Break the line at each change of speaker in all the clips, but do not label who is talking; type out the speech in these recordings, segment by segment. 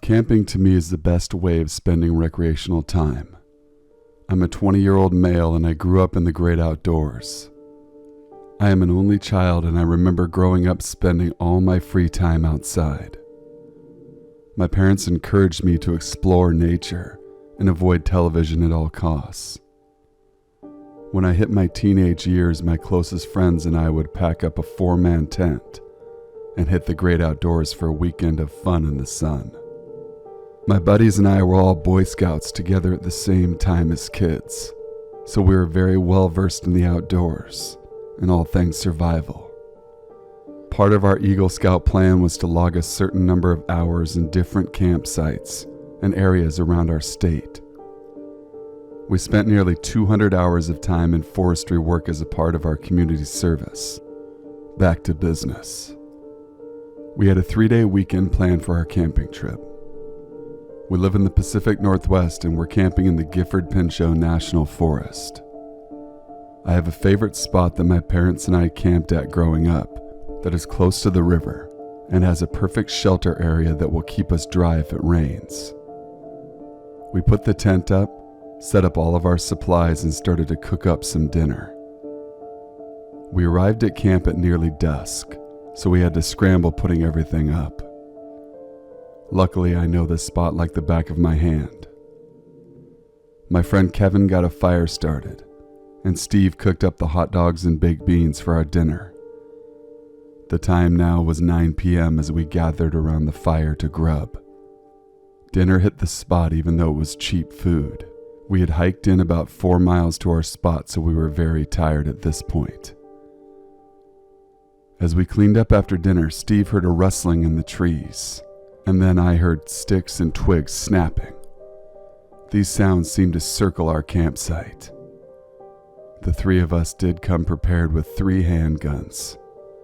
Camping to me is the best way of spending recreational time. I'm a 20-year-old male and I grew up in the great outdoors. I am an only child and I remember growing up spending all my free time outside. My parents encouraged me to explore nature and avoid television at all costs. When I hit my teenage years, my closest friends and I would pack up a 4-man tent and hit the great outdoors for a weekend of fun in the sun. My buddies and I were all Boy Scouts together at the same time as kids, so we were very well versed in the outdoors and all things survival. Part of our Eagle Scout plan was to log a certain number of hours in different campsites and areas around our state. We spent nearly 200 hours of time in forestry work as a part of our community service. Back to business. We had a 3-day weekend planned for our camping trip. We live in the Pacific Northwest and we're camping in the Gifford-Pinchot National Forest. I have a favorite spot that my parents and I camped at growing up that is close to the river and has a perfect shelter area that will keep us dry if it rains. We put the tent up, set up all of our supplies, and started to cook up some dinner. We arrived at camp at nearly dusk, so we had to scramble putting everything up. Luckily, I know this spot like the back of my hand. My friend Kevin got a fire started, and Steve cooked up the hot dogs and baked beans for our dinner. The time now was 9 p.m. as we gathered around the fire to grub. Dinner hit the spot even though it was cheap food. We had hiked in about 4 miles to our spot, so we were very tired at this point. As we cleaned up after dinner, Steve heard a rustling in the trees, and then I heard sticks and twigs snapping. These sounds seemed to circle our campsite. The 3 of us did come prepared with 3 handguns.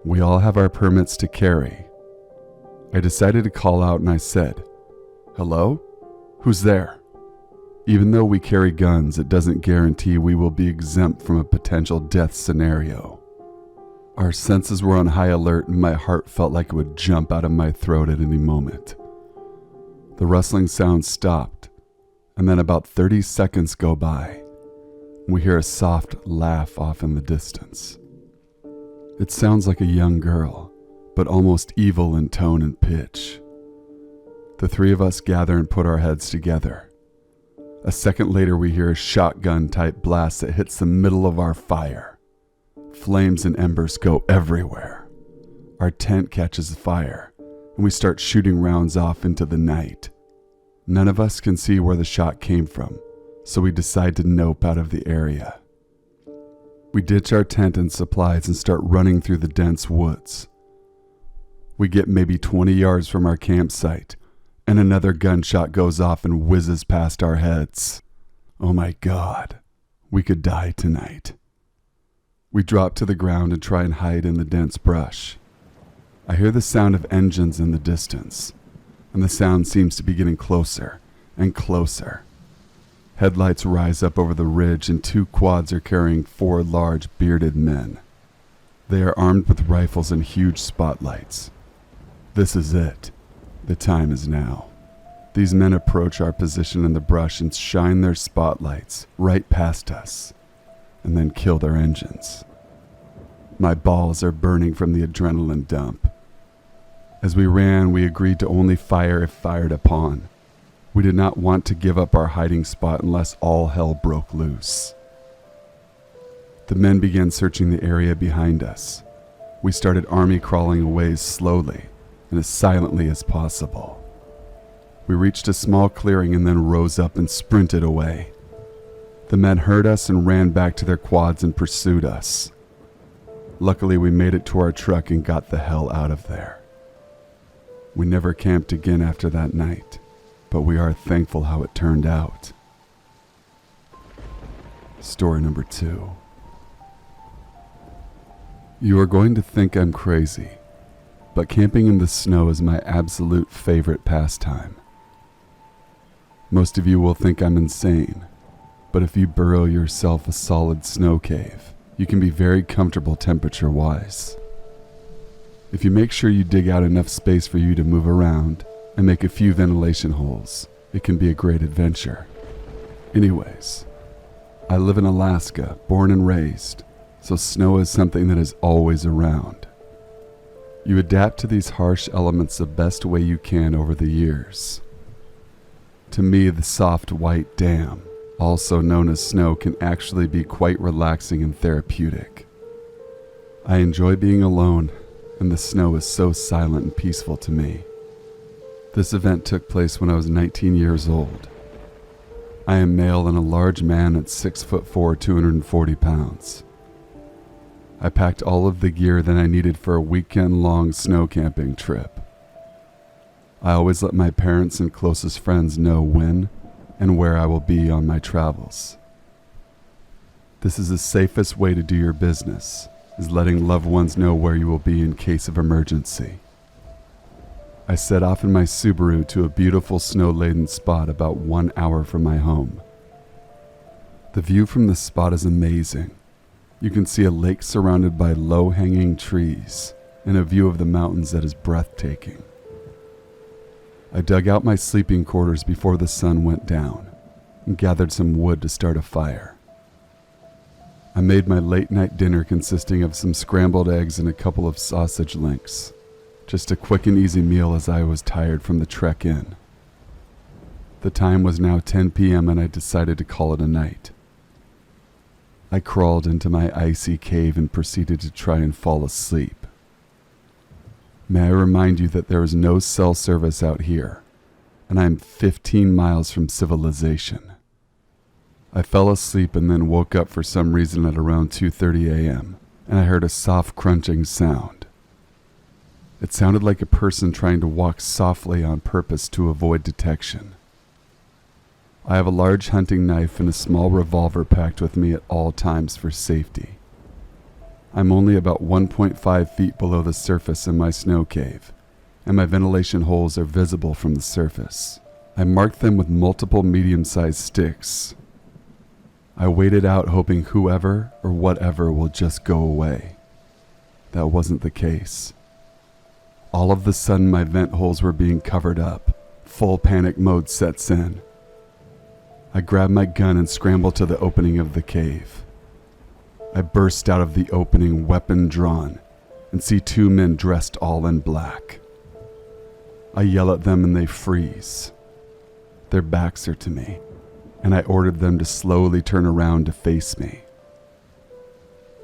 We all have our permits to carry. I decided to call out and I said, "Hello? Who's there?" Even though we carry guns, it doesn't guarantee we will be exempt from a potential death scenario. Our senses were on high alert and my heart felt like it would jump out of my throat at any moment. The rustling sound stopped, and then about 30 seconds go by. We hear a soft laugh off in the distance. It sounds like a young girl, but almost evil in tone and pitch. The 3 of us gather and put our heads together. A second later, we hear a shotgun-type blast that hits the middle of our fire. Flames and embers go everywhere. Our tent catches fire, and we start shooting rounds off into the night. None of us can see where the shot came from, so we decide to nope out of the area. We ditch our tent and supplies and start running through the dense woods. We get maybe 20 yards from our campsite, and another gunshot goes off and whizzes past our heads. Oh my God, we could die tonight. We drop to the ground and try and hide in the dense brush. I hear the sound of engines in the distance, and the sound seems to be getting closer and closer. Headlights rise up over the ridge and 2 quads are carrying 4 large bearded men. They are armed with rifles and huge spotlights. This is it. The time is now. These men approach our position in the brush and shine their spotlights right past us, and then kill their engines. My balls are burning from the adrenaline dump. As we ran, we agreed to only fire if fired upon. We did not want to give up our hiding spot unless all hell broke loose. The men began searching the area behind us. We started army crawling away slowly and as silently as possible. We reached a small clearing and then rose up and sprinted away. The men heard us and ran back to their quads and pursued us. Luckily, we made it to our truck and got the hell out of there. We never camped again after that night, but we are thankful how it turned out. Story number 2. You are going to think I'm crazy, but camping in the snow is my absolute favorite pastime. Most of you will think I'm insane, but if you burrow yourself a solid snow cave, you can be very comfortable temperature-wise. If you make sure you dig out enough space for you to move around and make a few ventilation holes, it can be a great adventure. Anyways, I live in Alaska, born and raised, so snow is something that is always around. You adapt to these harsh elements the best way you can over the years. To me, the soft white dam, also known as snow, can actually be quite relaxing and therapeutic. I enjoy being alone, and the snow is so silent and peaceful to me. This event took place when I was 19 years old. I am male and a large man at 6'4", 240 pounds. I packed all of the gear that I needed for a weekend-long snow camping trip. I always let my parents and closest friends know when and where I will be on my travels. This is the safest way to do your business, is letting loved ones know where you will be in case of emergency. I set off in my Subaru to a beautiful snow-laden spot about 1 hour from my home. The view from the spot is amazing. You can see a lake surrounded by low-hanging trees and a view of the mountains that is breathtaking. I dug out my sleeping quarters before the sun went down and gathered some wood to start a fire. I made my late-night dinner consisting of some scrambled eggs and a couple of sausage links. Just a quick and easy meal as I was tired from the trek in. The time was now 10 p.m. and I decided to call it a night. I crawled into my icy cave and proceeded to try and fall asleep. May I remind you that there is no cell service out here, and I am 15 miles from civilization. I fell asleep and then woke up for some reason at around 2:30 a.m., and I heard a soft crunching sound. It sounded like a person trying to walk softly on purpose to avoid detection. I have a large hunting knife and a small revolver packed with me at all times for safety. I'm only about 1.5 feet below the surface in my snow cave, and my ventilation holes are visible from the surface. I marked them with multiple medium-sized sticks. I waited out hoping whoever or whatever will just go away. That wasn't the case. All of a sudden my vent holes were being covered up. Full panic mode sets in. I grab my gun and scramble to the opening of the cave. I burst out of the opening, weapon drawn, and see two men dressed all in black. I yell at them and they freeze. Their backs are to me, and I ordered them to slowly turn around to face me.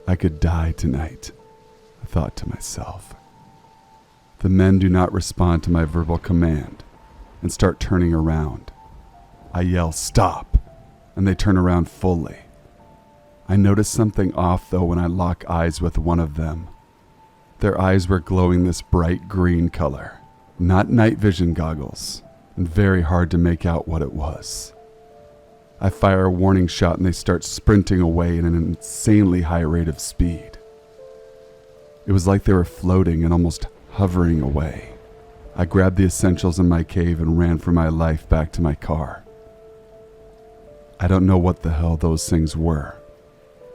I could die tonight, I thought to myself. The men do not respond to my verbal command and start turning around. I yell, "Stop!" and they turn around fully. I notice something off though when I lock eyes with one of them. Their eyes were glowing this bright green color, not night vision goggles, and very hard to make out what it was. I fire a warning shot and they start sprinting away at an insanely high rate of speed. It was like they were floating and almost hovering away. I grabbed the essentials in my cave and ran for my life back to my car. I don't know what the hell those things were,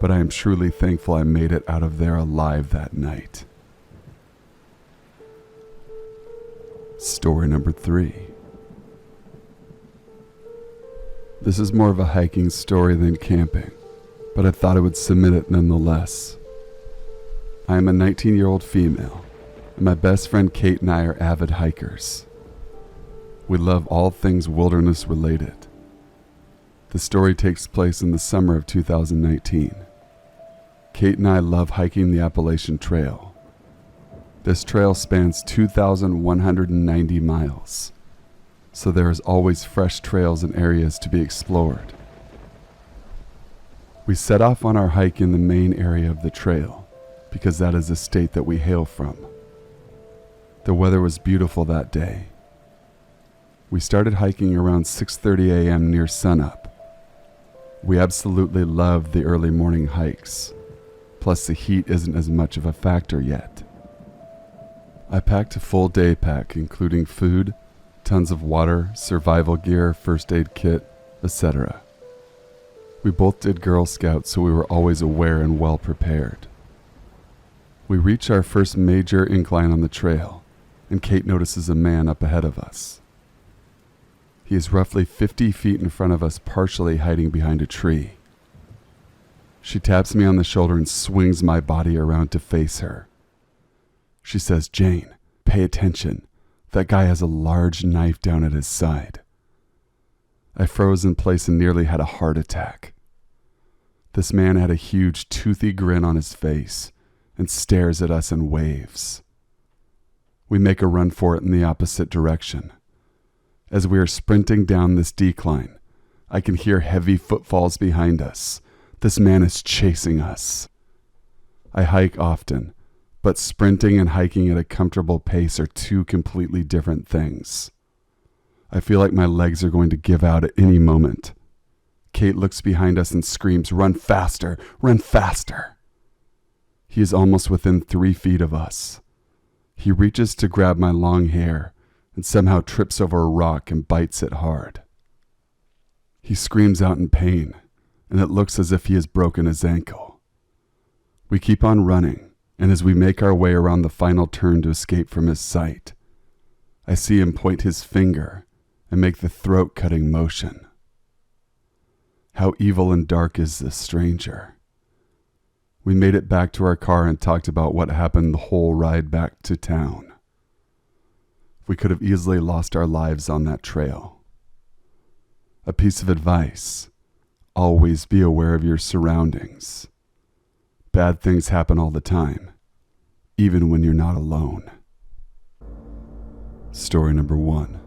but I am truly thankful I made it out of there alive that night. Story number 3. This is more of a hiking story than camping, but I thought I would submit it nonetheless. I am a 19-year-old female, and my best friend Kate and I are avid hikers. We love all things wilderness related. The story takes place in the summer of 2019. Kate and I love hiking the Appalachian Trail. This trail spans 2,190 miles, so there is always fresh trails and areas to be explored. We set off on our hike in the main area of the trail, because that is the state that we hail from. The weather was beautiful that day. We started hiking around 6:30 a.m. near sunup. We absolutely loved the early morning hikes, plus the heat isn't as much of a factor yet. I packed a full day pack including food, tons of water, survival gear, first aid kit, etc. We both did Girl Scouts, so we were always aware and well prepared. We reach our first major incline on the trail, and Kate notices a man up ahead of us, He is roughly 50 feet in front of us, partially hiding behind a tree. She taps me on the shoulder and swings my body around to face her. She says, "Jane, pay attention. That guy has a large knife down at his side." I froze in place and nearly had a heart attack. This man had a huge, toothy grin on his face and stares at us and waves. We make a run for it in the opposite direction. As we are sprinting down this decline, I can hear heavy footfalls behind us. This man is chasing us. I hike often, but sprinting and hiking at a comfortable pace are two completely different things. I feel like my legs are going to give out at any moment. Kate looks behind us and screams, "Run faster! Run faster!" He is almost within 3 feet of us. He reaches to grab my long hair and somehow trips over a rock and bites it hard. He screams out in pain, and it looks as if he has broken his ankle. We keep on running, and as we make our way around the final turn to escape from his sight, I see him point his finger and make the throat-cutting motion. How evil and dark is this stranger? We made it back to our car and talked about what happened the whole ride back to town. We could have easily lost our lives on that trail. A piece of advice: always be aware of your surroundings. Bad things happen all the time, even when you're not alone. Story number 1.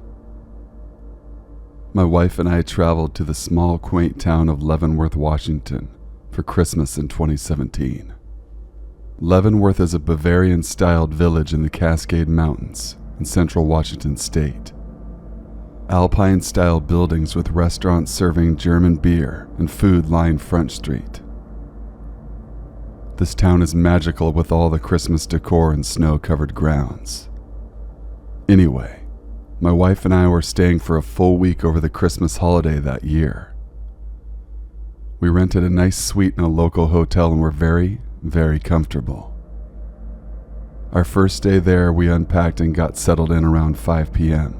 My wife and I traveled to the small, quaint town of Leavenworth, Washington for Christmas in 2017. Leavenworth is a Bavarian-styled village in the Cascade Mountains in central Washington state. Alpine-style buildings with restaurants serving German beer and food line Front Street. This town is magical with all the Christmas decor and snow-covered grounds. Anyway, my wife and I were staying for a full week over the Christmas holiday that year. We rented a nice suite in a local hotel and were very, very comfortable. Our first day there, we unpacked and got settled in around 5 p.m.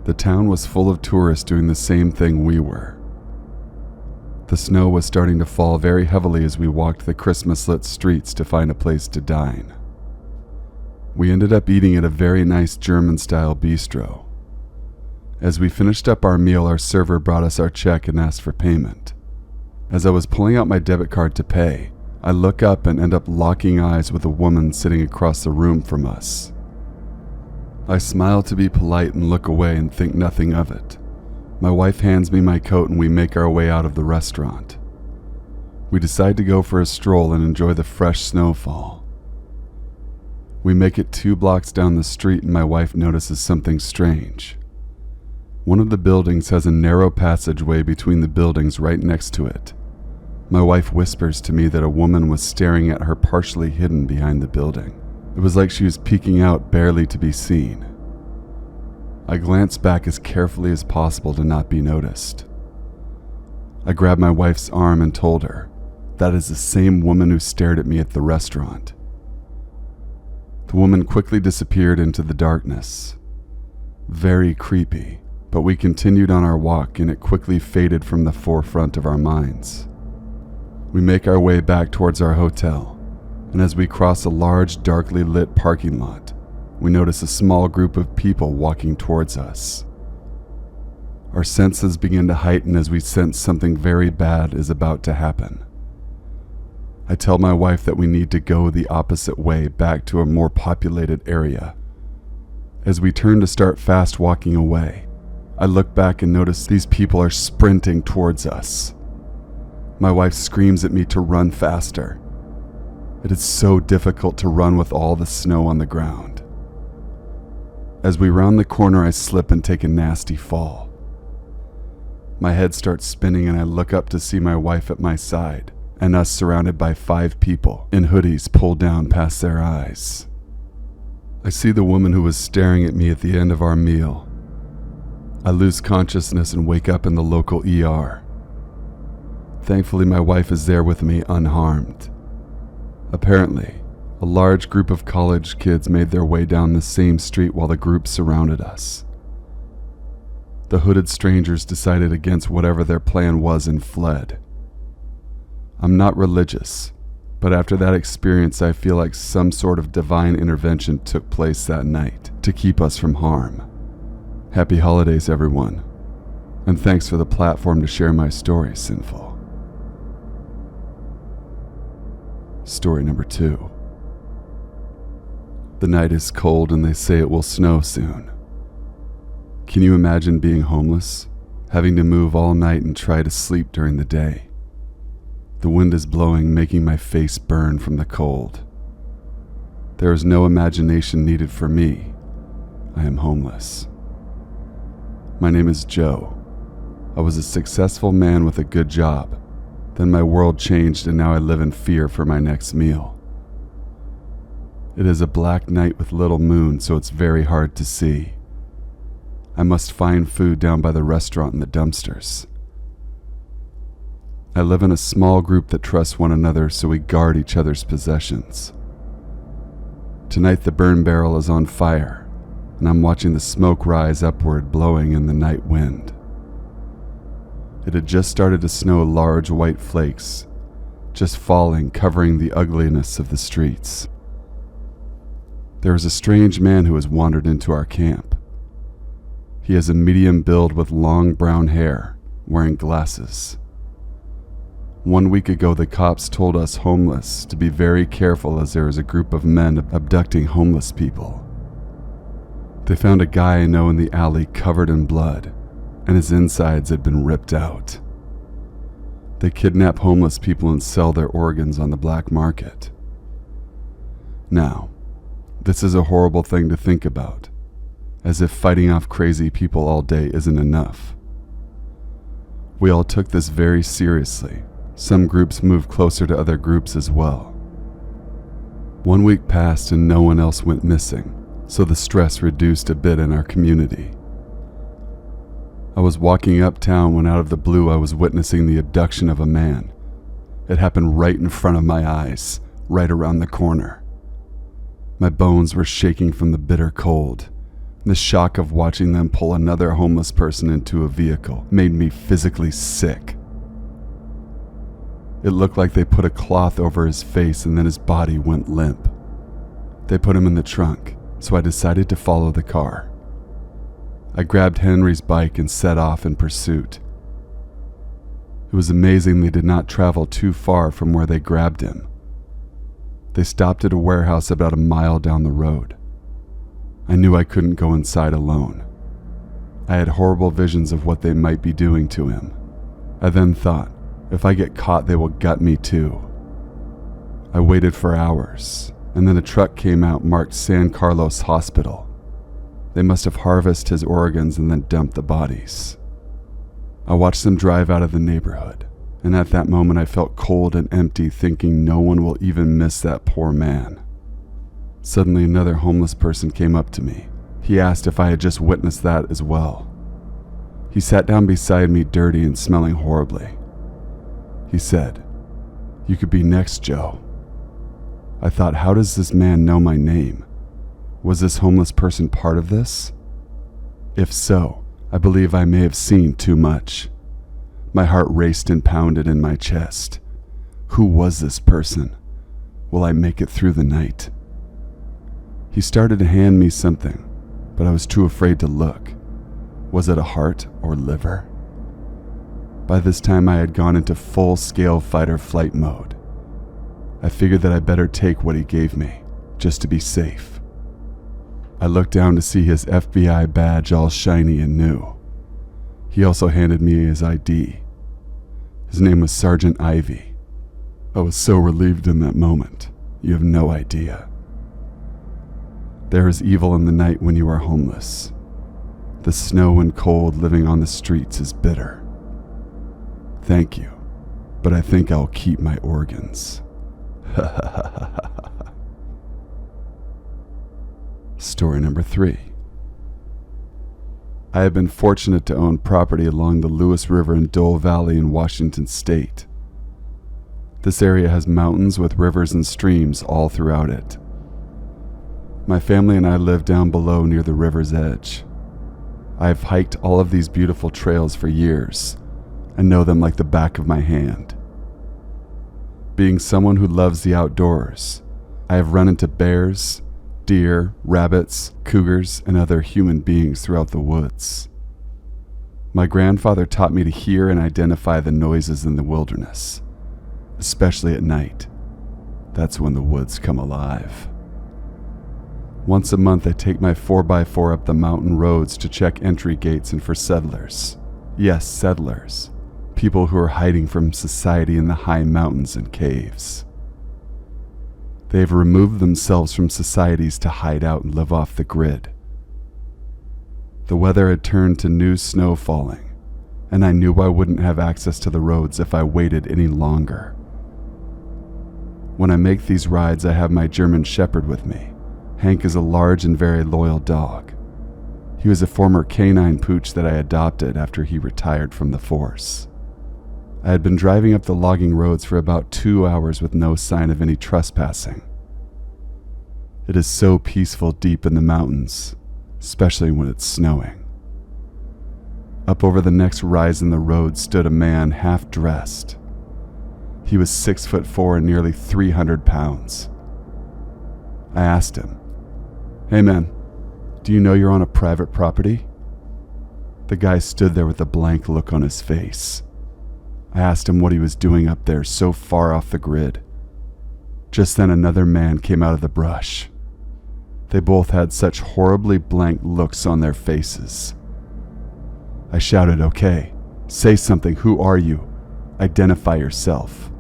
The town was full of tourists doing the same thing we were. The snow was starting to fall very heavily as we walked the Christmas-lit streets to find a place to dine. We ended up eating at a very nice German-style bistro. As we finished up our meal, our server brought us our check and asked for payment. As I was pulling out my debit card to pay, I look up and end up locking eyes with a woman sitting across the room from us. I smile to be polite and look away and think nothing of it. My wife hands me my coat and we make our way out of the restaurant. We decide to go for a stroll and enjoy the fresh snowfall. We make it 2 blocks down the street and my wife notices something strange. One of the buildings has a narrow passageway between the buildings right next to it. My wife whispers to me that a woman was staring at her partially hidden behind the building. It was like she was peeking out barely to be seen. I glanced back as carefully as possible to not be noticed. I grabbed my wife's arm and told her, "That is the same woman who stared at me at the restaurant." The woman quickly disappeared into the darkness. Very creepy, but we continued on our walk and it quickly faded from the forefront of our minds. We make our way back towards our hotel, and as we cross a large, darkly lit parking lot, we notice a small group of people walking towards us. Our senses begin to heighten as we sense something very bad is about to happen. I tell my wife that we need to go the opposite way back to a more populated area. As we turn to start fast walking away, I look back and notice these people are sprinting towards us. My wife screams at me to run faster. It is so difficult to run with all the snow on the ground. As we round the corner, I slip and take a nasty fall. My head starts spinning and I look up to see my wife at my side and us surrounded by 5 people in hoodies pulled down past their eyes. I see the woman who was staring at me at the end of our meal. I lose consciousness and wake up in the local ER. Thankfully, my wife is there with me unharmed. Apparently, a large group of college kids made their way down the same street while the group surrounded us. The hooded strangers decided against whatever their plan was and fled. I'm not religious, but after that experience I feel like some sort of divine intervention took place that night to keep us from harm. Happy holidays, everyone, and thanks for the platform to share my story, Sinful. Story number 2. The night is cold and they say it will snow soon. Can you imagine being homeless, having to move all night and try to sleep during the day? The wind is blowing, making my face burn from the cold. There is no imagination needed for me. I am homeless. My name is Joe. I was a successful man with a good job. Then my world changed and now I live in fear for my next meal. It is a black night with little moon, so it's very hard to see. I must find food down by the restaurant and the dumpsters. I live in a small group that trusts one another, so we guard each other's possessions. Tonight the burn barrel is on fire, and I'm watching the smoke rise upward, blowing in the night wind. It had just started to snow, large white flakes, just falling, covering the ugliness of the streets. There is a strange man who has wandered into our camp. He has a medium build with long brown hair, wearing glasses. 1 week ago, the cops told us homeless to be very careful as there is a group of men abducting homeless people. They found a guy I know in the alley covered in blood, and his insides had been ripped out. They kidnap homeless people and sell their organs on the black market. Now, this is a horrible thing to think about, as if fighting off crazy people all day isn't enough. We all took this very seriously. Some groups moved closer to other groups as well. 1 week passed and no one else went missing, so the stress reduced a bit in our community. I was walking uptown when out of the blue I was witnessing the abduction of a man. It happened right in front of my eyes, right around the corner. My bones were shaking from the bitter cold. The shock of watching them pull another homeless person into a vehicle made me physically sick. It looked like they put a cloth over his face and then his body went limp. They put him in the trunk, so I decided to follow the car. I grabbed Henry's bike and set off in pursuit. It was amazing they did not travel too far from where they grabbed him. They stopped at a warehouse about a mile down the road. I knew I couldn't go inside alone. I had horrible visions of what they might be doing to him. I then thought, if I get caught, they will gut me too. I waited for hours, and then a truck came out marked San Carlos Hospital. They must have harvested his organs and then dumped the bodies. I watched them drive out of the neighborhood, and at that moment I felt cold and empty, thinking no one will even miss that poor man. Suddenly another homeless person came up to me. He asked if I had just witnessed that as well. He sat down beside me, dirty and smelling horribly. He said, "You could be next, Joe." I thought, how does this man know my name? Was this homeless person part of this? If so, I believe I may have seen too much. My heart raced and pounded in my chest. Who was this person? Will I make it through the night? He started to hand me something, but I was too afraid to look. Was it a heart or liver? By this time I had gone into full-scale fight-or-flight mode. I figured that I better take what he gave me, just to be safe. I looked down to see his FBI badge all shiny and new. He also handed me his ID. His name was Sergeant Ivy. I was so relieved in that moment. You have no idea. There is evil in the night when you are homeless. The snow and cold living on the streets is bitter. Thank you, but I think I'll keep my organs. Story number 3. I have been fortunate to own property along the Lewis River in Dole Valley in Washington State. This area has mountains with rivers and streams all throughout it. My family and I live down below near the river's edge. I've hiked all of these beautiful trails for years and know them like the back of my hand. Being someone who loves the outdoors, I have run into bears, deer, rabbits, cougars, and other human beings throughout the woods. My grandfather taught me to hear and identify the noises in the wilderness, especially at night. That's when the woods come alive. Once a month, I take my 4x4 up the mountain roads to check entry gates and for settlers. Yes, settlers. People who are hiding from society in the high mountains and caves. They have removed themselves from societies to hide out and live off the grid. The weather had turned to new snow falling, and I knew I wouldn't have access to the roads if I waited any longer. When I make these rides, I have my German Shepherd with me. Hank is a large and very loyal dog. He was a former canine pooch that I adopted after he retired from the force. I had been driving up the logging roads for about 2 hours with no sign of any trespassing. It is so peaceful deep in the mountains, especially when it's snowing. Up over the next rise in the road stood a man half dressed. He was 6'4" and nearly 300 pounds. I asked him, "Hey man, do you know you're on a private property?" The guy stood there with a blank look on his face. I asked him what he was doing up there so far off the grid. Just then another man came out of the brush. They both had such horribly blank looks on their faces. I shouted, "Okay, say something. Who are you? Identify yourself."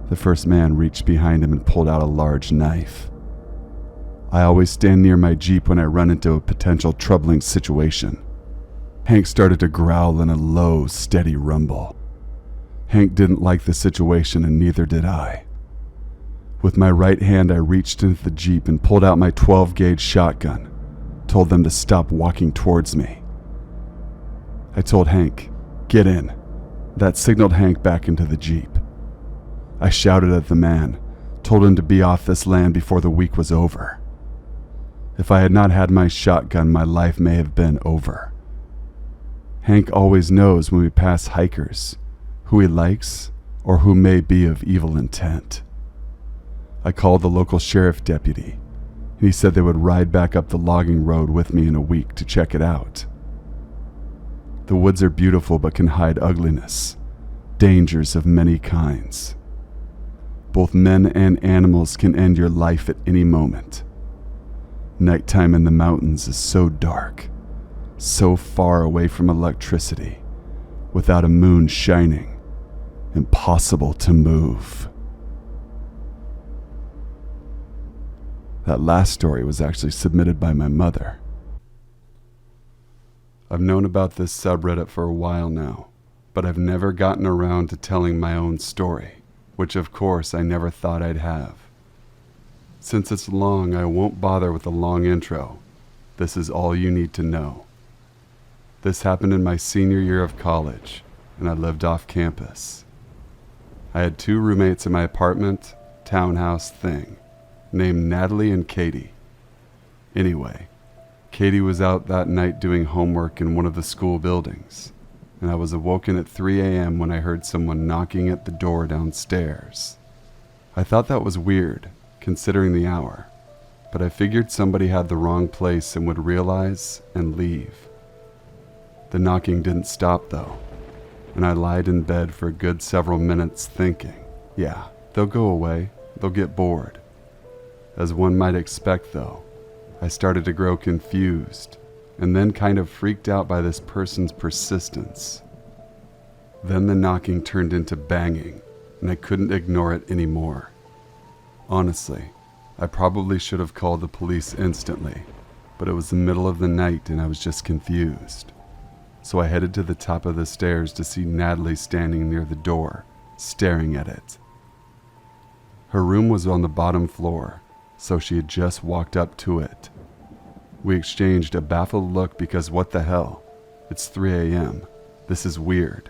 The first man reached behind him and pulled out a large knife. I always stand near my Jeep when I run into a potential troubling situation. Hank started to growl in a low, steady rumble. Hank didn't like the situation, and neither did I. With my right hand, I reached into the Jeep and pulled out my 12-gauge shotgun, told them to stop walking towards me. I told Hank, "Get in." That signaled Hank back into the Jeep. I shouted at the man, told him to be off this land before the week was over. If I had not had my shotgun, my life may have been over. Hank always knows when we pass hikers who he likes or who may be of evil intent. I called the local sheriff deputy, and he said they would ride back up the logging road with me in a week to check it out. The woods are beautiful but can hide ugliness, dangers of many kinds. Both men and animals can end your life at any moment. Nighttime in the mountains is so dark, so far away from electricity, without a moon shining, impossible to move. That last story was actually submitted by my mother. I've known about this subreddit for a while now, but I've never gotten around to telling my own story, which of course I never thought I'd have. Since it's long, I won't bother with a long intro. This is all you need to know. This happened in my senior year of college, and I lived off campus. I had 2 roommates in my apartment, townhouse thing, named Natalie and Katie. Anyway, Katie was out that night doing homework in one of the school buildings, and I was awoken at 3 a.m. when I heard someone knocking at the door downstairs. I thought that was weird, considering the hour, but I figured somebody had the wrong place and would realize and leave. The knocking didn't stop though, and I lied in bed for a good several minutes thinking, yeah, they'll go away, they'll get bored. As one might expect though, I started to grow confused, and then kind of freaked out by this person's persistence. Then the knocking turned into banging, and I couldn't ignore it anymore. Honestly, I probably should have called the police instantly, but it was the middle of the night and I was just confused. So I headed to the top of the stairs to see Natalie standing near the door, staring at it. Her room was on the bottom floor, so she had just walked up to it. We exchanged a baffled look because what the hell? It's 3 a.m. This is weird.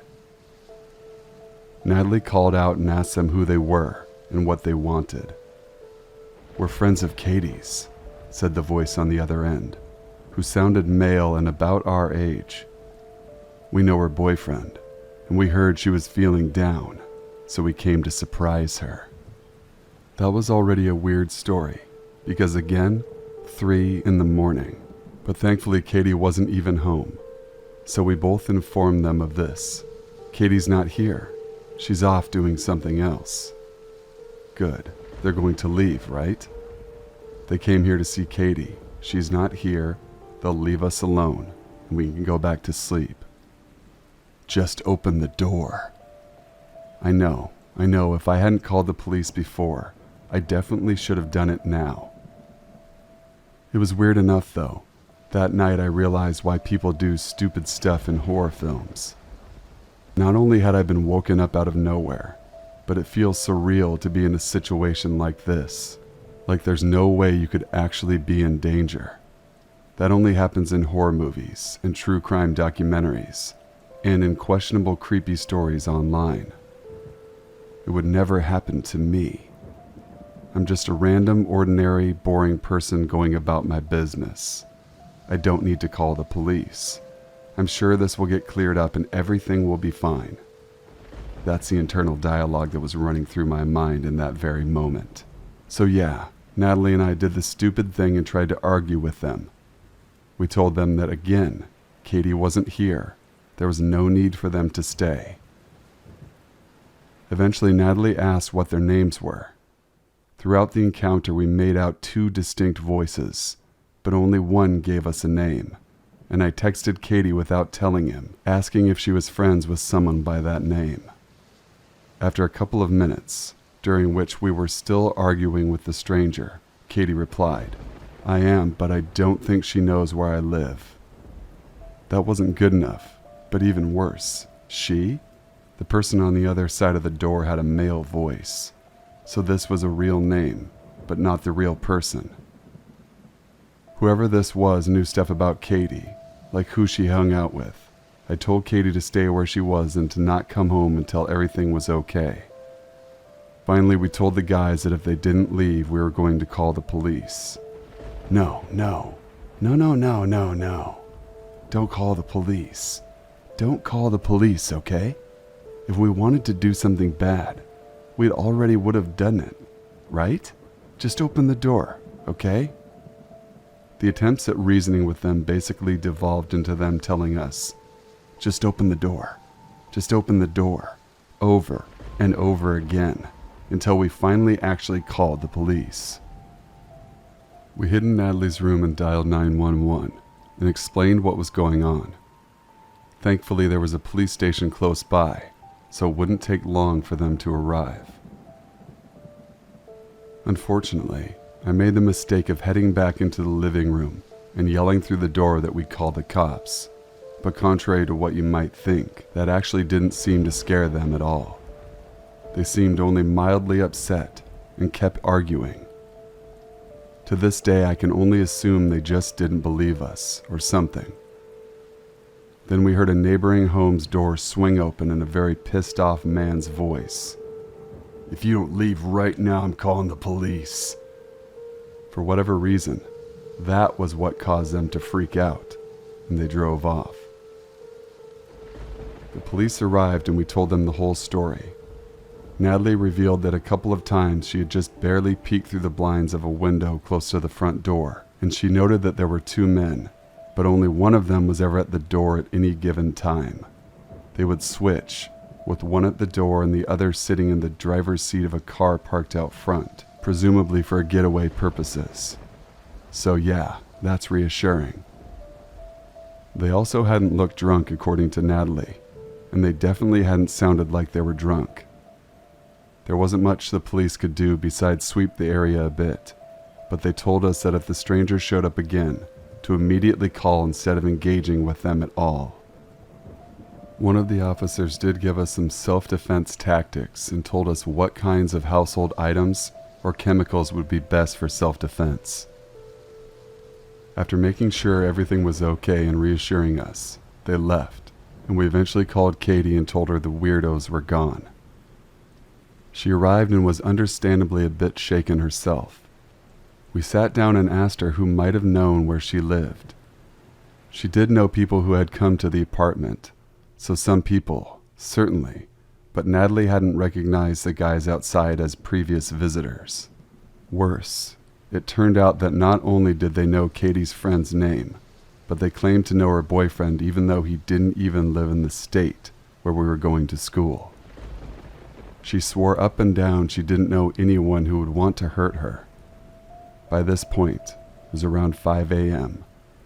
Natalie called out and asked them who they were and what they wanted. "We're friends of Katie's," said the voice on the other end. who sounded male and about our age. We know her boyfriend, and we heard she was feeling down, so we came to surprise her. That was already a weird story, because again, 3 in the morning, but thankfully Katie wasn't even home, so we both informed them of this. Katie's not here. She's off doing something else. Good. They're going to leave, right? They came here to see Katie. She's not here. They'll leave us alone, and we can go back to sleep. Just open the door. I know. If I hadn't called the police before, I definitely should have done it now. It was weird enough, though. That night I realized why people do stupid stuff in horror films. Not only had I been woken up out of nowhere, but it feels surreal to be in a situation like this. Like there's no way you could actually be in danger. That only happens in horror movies and true crime documentaries, and in questionable creepy stories online. It would never happen to me. I'm just a random, ordinary, boring person going about my business. I don't need to call the police. I'm sure this will get cleared up and everything will be fine. That's the internal dialogue that was running through my mind in that very moment. So yeah, Natalie and I did the stupid thing and tried to argue with them. We told them that again, Katie wasn't here. There was no need for them to stay. Eventually, Natalie asked what their names were. Throughout the encounter, we made out 2 distinct voices, but only one gave us a name, and I texted Katie without telling him, asking if she was friends with someone by that name. After a couple of minutes, during which we were still arguing with the stranger, Katie replied, "I am, but I don't think she knows where I live." That wasn't good enough, but even worse, she? The person on the other side of the door had a male voice, so this was a real name, but not the real person. Whoever this was knew stuff about Katie, like who she hung out with. I told Katie to stay where she was and to not come home until everything was okay. Finally, we told the guys that if they didn't leave, we were going to call the police. No. Don't call the police. Don't call the police, okay? If we wanted to do something bad, we'd already would have done it, right? Just open the door, okay? The attempts at reasoning with them basically devolved into them telling us, just open the door, over and over again, until we finally actually called the police. We hid in Natalie's room and dialed 911 and explained what was going on. Thankfully, there was a police station close by, so it wouldn't take long for them to arrive. Unfortunately, I made the mistake of heading back into the living room and yelling through the door that we'd call the cops, but contrary to what you might think, that actually didn't seem to scare them at all. They seemed only mildly upset and kept arguing. To this day, I can only assume they just didn't believe us or something. Then we heard a neighboring home's door swing open in a very pissed off man's voice. "If you don't leave right now, I'm calling the police." For whatever reason, that was what caused them to freak out, and they drove off. The police arrived and we told them the whole story. Natalie revealed that a couple of times she had just barely peeked through the blinds of a window close to the front door, and she noted that there were 2 men, but only one of them was ever at the door at any given time. They would switch, with one at the door and the other sitting in the driver's seat of a car parked out front, presumably for getaway purposes. So yeah, that's reassuring. They also hadn't looked drunk according to Natalie, and they definitely hadn't sounded like they were drunk. There wasn't much the police could do besides sweep the area a bit, but they told us that if the stranger showed up again, to immediately call instead of engaging with them at all. One of the officers did give us some self-defense tactics and told us what kinds of household items or chemicals would be best for self-defense. After making sure everything was okay and reassuring us, they left, and we eventually called Katie and told her the weirdos were gone. She arrived and was understandably a bit shaken herself. We sat down and asked her who might have known where she lived, She did know people who had come to the apartment, so some people, certainly, but Natalie hadn't recognized the guys outside as previous visitors. Worse, it turned out that not only did they know Katie's friend's name, but they claimed to know her boyfriend even though he didn't even live in the state where we were going to school. She swore up and down she didn't know anyone who would want to hurt her. By this point, it was around 5 a.m.,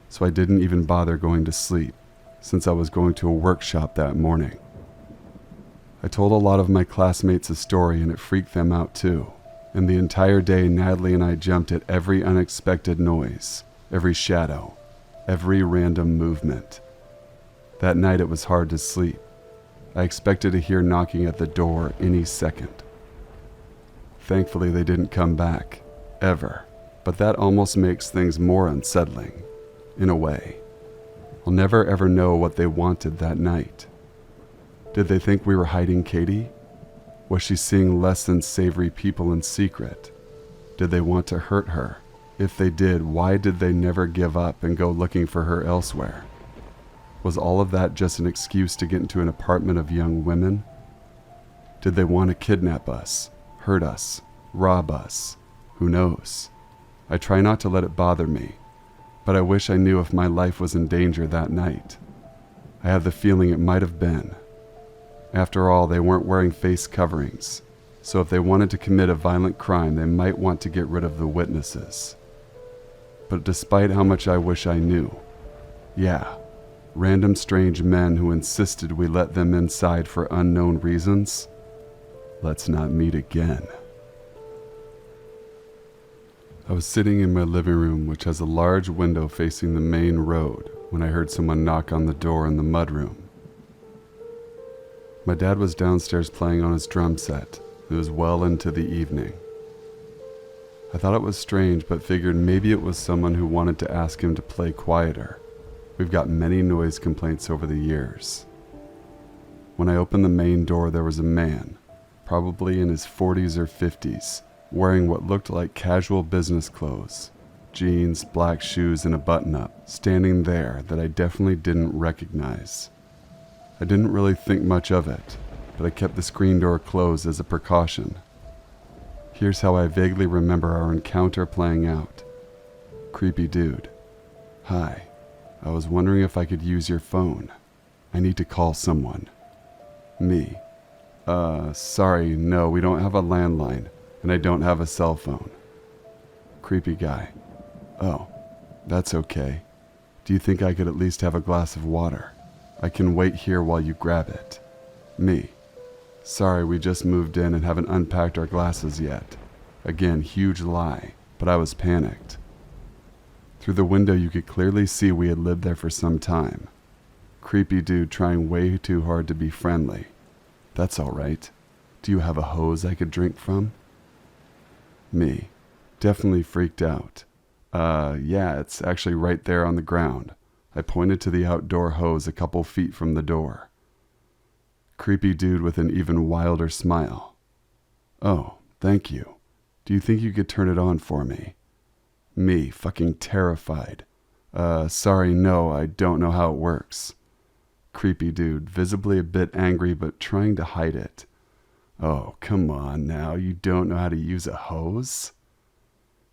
so I didn't even bother going to sleep since I was going to a workshop that morning. I told a lot of my classmates a story and it freaked them out too, and the entire day Natalie and I jumped at every unexpected noise, every shadow, every random movement. That night it was hard to sleep. I expected to hear knocking at the door any second. Thankfully they didn't come back, ever, but that almost makes things more unsettling, in a way. I'll never ever know what they wanted that night. Did they think we were hiding Katie? Was she seeing less than savory people in secret? Did they want to hurt her? If they did, why did they never give up and go looking for her elsewhere? Was all of that just an excuse to get into an apartment of young women? Did they want to kidnap us, hurt us, rob us? Who knows? I try not to let it bother me, but I wish I knew if my life was in danger that night. I have the feeling it might have been. After all, they weren't wearing face coverings, so if they wanted to commit a violent crime, they might want to get rid of the witnesses. But despite how much I wish I knew, yeah, random strange men who insisted we let them inside for unknown reasons, let's not meet again. I was sitting in my living room, which has a large window facing the main road, when I heard someone knock on the door in the mudroom. My dad was downstairs playing on his drum set. It was well into the evening. I thought it was strange, but figured maybe it was someone who wanted to ask him to play quieter. We've got many noise complaints over the years. When I opened the main door, there was a man, probably in his 40s or 50s, wearing what looked like casual business clothes, jeans, black shoes, and a button-up, standing there that I definitely didn't recognize. I didn't really think much of it, but I kept the screen door closed as a precaution. Here's how I vaguely remember our encounter playing out. Creepy dude. Hi, I was wondering if I could use your phone. I need to call someone. Me. Sorry, no, we don't have a landline, and I don't have a cell phone. Creepy guy. Oh, that's okay. Do you think I could at least have a glass of water? I can wait here while you grab it. Me. Sorry, we just moved in and haven't unpacked our glasses yet. Again, huge lie, but I was panicked. Through the window you could clearly see we had lived there for some time. Creepy dude trying way too hard to be friendly. That's all right. Do you have a hose I could drink from? Me. Definitely freaked out. Yeah, it's actually right there on the ground. I pointed to the outdoor hose a couple feet from the door. Creepy dude with an even wilder smile. Oh, thank you. Do you think you could turn it on for me? Me, fucking terrified. Sorry, no, I don't know how it works. Creepy dude, visibly a bit angry but trying to hide it. Oh, come on now, you don't know how to use a hose?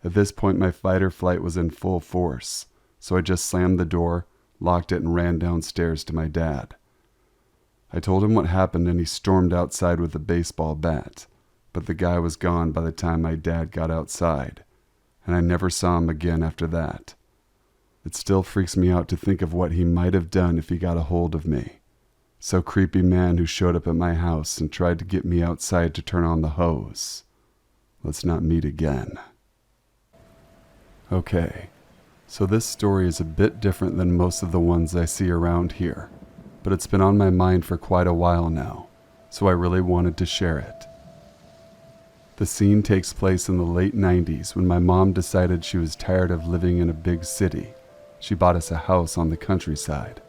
At this point, my fight or flight was in full force, so I just slammed the door, locked it, and ran downstairs to my dad. I told him what happened and he stormed outside with a baseball bat, but the guy was gone by the time my dad got outside, and I never saw him again after that. It still freaks me out to think of what he might have done if he got a hold of me. So creepy man who showed up at my house and tried to get me outside to turn on the hose. Let's not meet again. Okay, so this story is a bit different than most of the ones I see around here, but it's been on my mind for quite a while now, so I really wanted to share it. The scene takes place in the late 90s when my mom decided she was tired of living in a big city. She bought us a house on the countryside.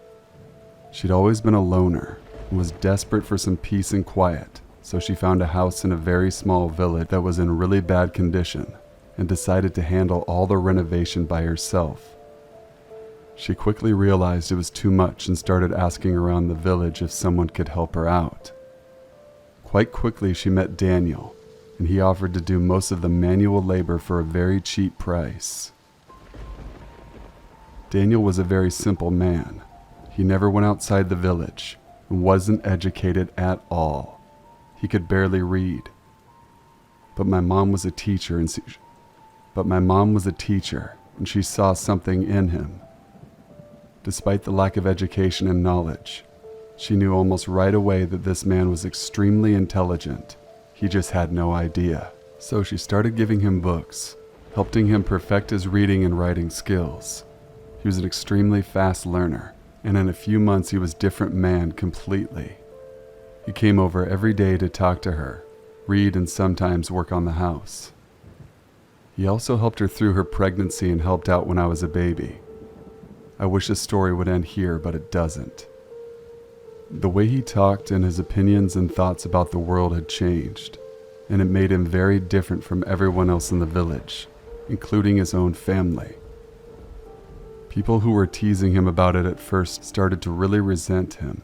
She'd always been a loner and was desperate for some peace and quiet, so she found a house in a very small village that was in really bad condition and decided to handle all the renovation by herself. She quickly realized it was too much and started asking around the village if someone could help her out. Quite quickly, she met Daniel, and he offered to do most of the manual labor for a very cheap price. Daniel was a very simple man. He never went outside the village and wasn't educated at all. He could barely read. But my mom was a teacher, and she saw something in him. Despite the lack of education and knowledge, she knew almost right away that this man was extremely intelligent. He just had no idea. So she started giving him books, helping him perfect his reading and writing skills. He was an extremely fast learner, and in a few months he was a different man completely. He came over every day to talk to her, read, and sometimes work on the house. He also helped her through her pregnancy and helped out when I was a baby. I wish the story would end here, but it doesn't. The way he talked and his opinions and thoughts about the world had changed, and it made him very different from everyone else in the village, including his own family. People who were teasing him about it at first started to really resent him.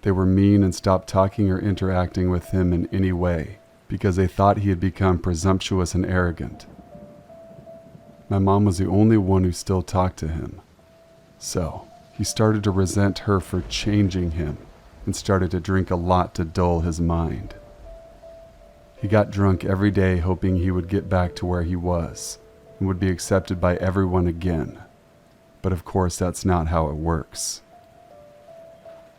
They were mean and stopped talking or interacting with him in any way because they thought he had become presumptuous and arrogant. My mom was the only one who still talked to him. So, he started to resent her for changing him and started to drink a lot to dull his mind. He got drunk every day hoping he would get back to where he was and would be accepted by everyone again. But of course, that's not how it works.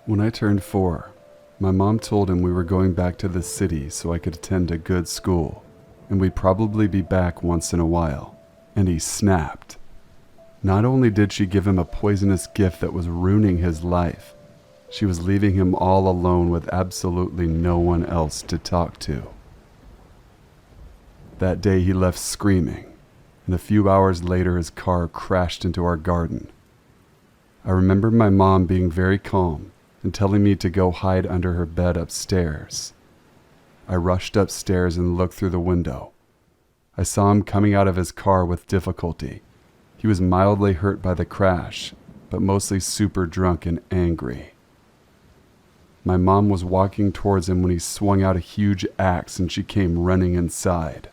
When I turned 4, my mom told him we were going back to the city so I could attend a good school and we'd probably be back once in a while. And he snapped. Not only did she give him a poisonous gift that was ruining his life, she was leaving him all alone with absolutely no one else to talk to. That day he left screaming, and a few hours later his car crashed into our garden. I remember my mom being very calm and telling me to go hide under her bed upstairs. I rushed upstairs and looked through the window. I saw him coming out of his car with difficulty. He was mildly hurt by the crash, but mostly super drunk and angry. My mom was walking towards him when he swung out a huge axe and she came running inside.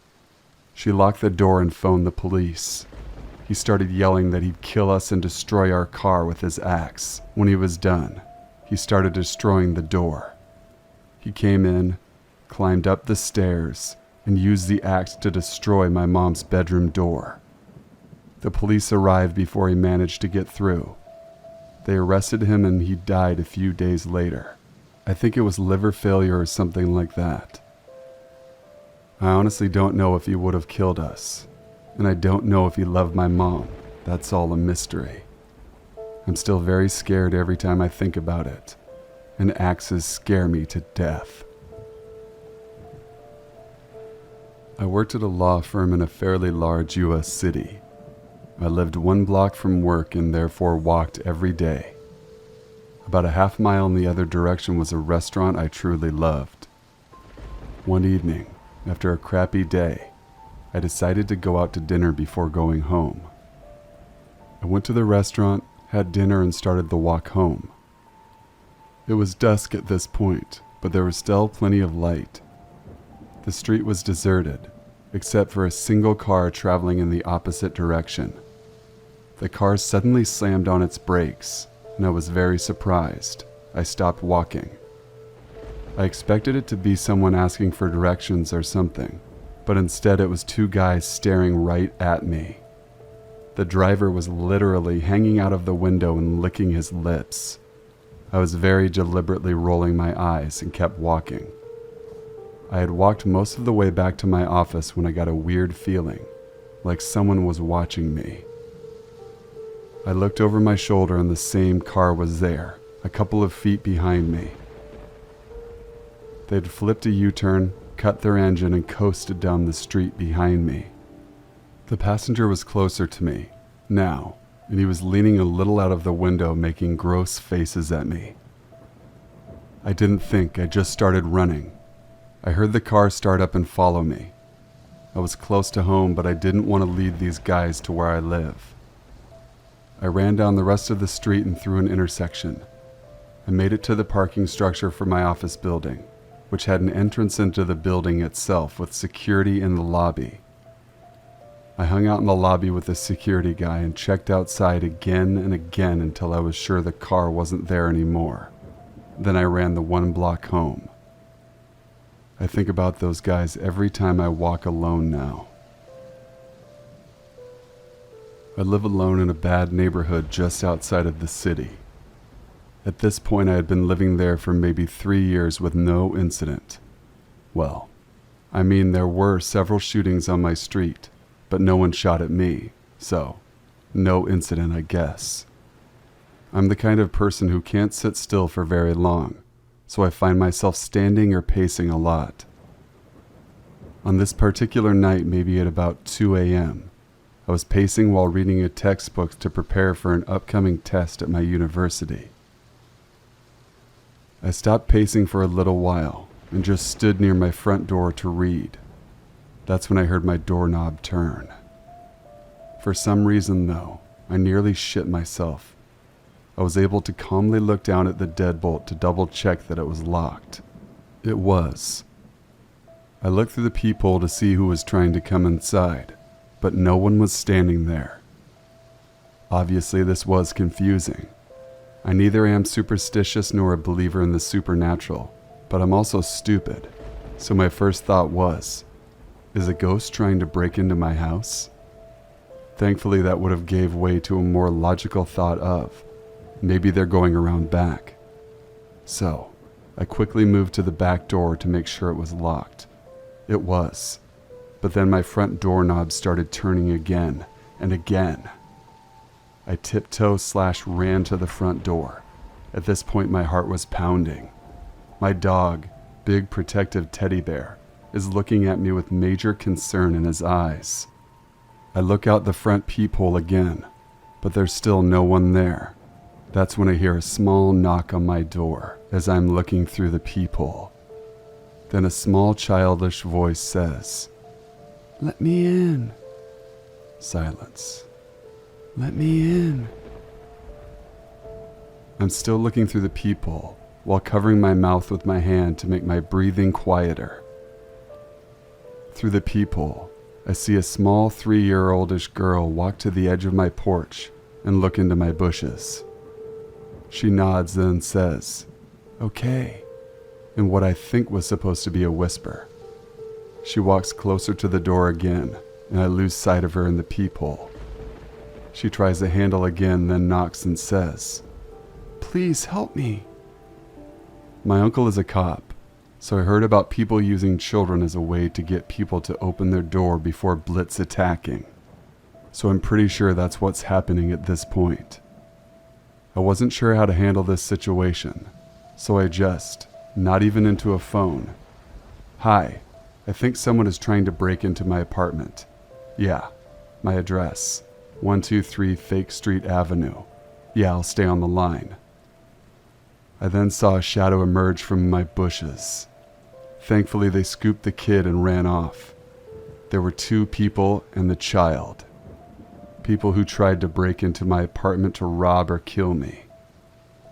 She locked the door and phoned the police. He started yelling that he'd kill us and destroy our car with his axe. When he was done, he started destroying the door. He came in, climbed up the stairs, and used the axe to destroy my mom's bedroom door. The police arrived before he managed to get through. They arrested him and he died a few days later. I think it was liver failure or something like that. I honestly don't know if he would have killed us, and I don't know if he loved my mom. That's all a mystery. I'm still very scared every time I think about it, and axes scare me to death. I worked at a law firm in a fairly large U.S. city. I lived 1 block from work and therefore walked every day. About a half mile in the other direction was a restaurant I truly loved. One evening, after a crappy day, I decided to go out to dinner before going home. I went to the restaurant, had dinner, and started the walk home. It was dusk at this point, but there was still plenty of light. The street was deserted, except for a single car traveling in the opposite direction. The car suddenly slammed on its brakes, and I was very surprised. I stopped walking. I expected it to be someone asking for directions or something, but instead it was 2 guys staring right at me. The driver was literally hanging out of the window and licking his lips. I was very deliberately rolling my eyes and kept walking. I had walked most of the way back to my office when I got a weird feeling, like someone was watching me. I looked over my shoulder and the same car was there, a couple of feet behind me. They'd flipped a U-turn, cut their engine, and coasted down the street behind me. The passenger was closer to me, now, and he was leaning a little out of the window making gross faces at me. I didn't think, I just started running. I heard the car start up and follow me. I was close to home, but I didn't want to lead these guys to where I live. I ran down the rest of the street and through an intersection. I made it to the parking structure for my office building, which had an entrance into the building itself with security in the lobby. I hung out in the lobby with the security guy and checked outside again and again until I was sure the car wasn't there anymore. Then I ran the 1 block home. I think about those guys every time I walk alone now. I live alone in a bad neighborhood just outside of the city. At this point, I had been living there for maybe 3 years with no incident. Well, I mean, there were several shootings on my street, but no one shot at me, so no incident, I guess. I'm the kind of person who can't sit still for very long, so I find myself standing or pacing a lot. On this particular night, maybe at about 2 a.m., I was pacing while reading a textbook to prepare for an upcoming test at my university. I stopped pacing for a little while and just stood near my front door to read. That's when I heard my doorknob turn. For some reason, though, I nearly shit myself. I was able to calmly look down at the deadbolt to double check that it was locked. It was. I looked through the peephole to see who was trying to come inside, but no one was standing there. Obviously, this was confusing. I neither am superstitious nor a believer in the supernatural, but I'm also stupid. So my first thought was, is a ghost trying to break into my house? Thankfully, that would have gave way to a more logical thought of, maybe they're going around back. So, I quickly moved to the back door to make sure it was locked. It was. But then my front doorknob started turning again and again. I tiptoe/ran to the front door. At this point, my heart was pounding. My dog, big protective teddy bear, is looking at me with major concern in his eyes. I look out the front peephole again, but there's still no one there. That's when I hear a small knock on my door as I'm looking through the peephole. Then a small childish voice says, "Let me in." Silence. "Let me in." I'm still looking through the peephole while covering my mouth with my hand to make my breathing quieter. Through the peephole, I see a small 3-year-oldish girl walk to the edge of my porch and look into my bushes. She nods then says, "Okay," in what I think was supposed to be a whisper. She walks closer to the door again, and I lose sight of her in the peephole. She tries the handle again, then knocks and says, "Please help me." My uncle is a cop, so I heard about people using children as a way to get people to open their door before blitz attacking. So I'm pretty sure that's what's happening at this point. I wasn't sure how to handle this situation, so I just, not even into a phone, "Hi, I think someone is trying to break into my apartment. Yeah, my address, 123 Fake Street Avenue. Yeah, I'll stay on the line." I then saw a shadow emerge from my bushes. Thankfully, they scooped the kid and ran off. There were 2 people and the child. People who tried to break into my apartment to rob or kill me.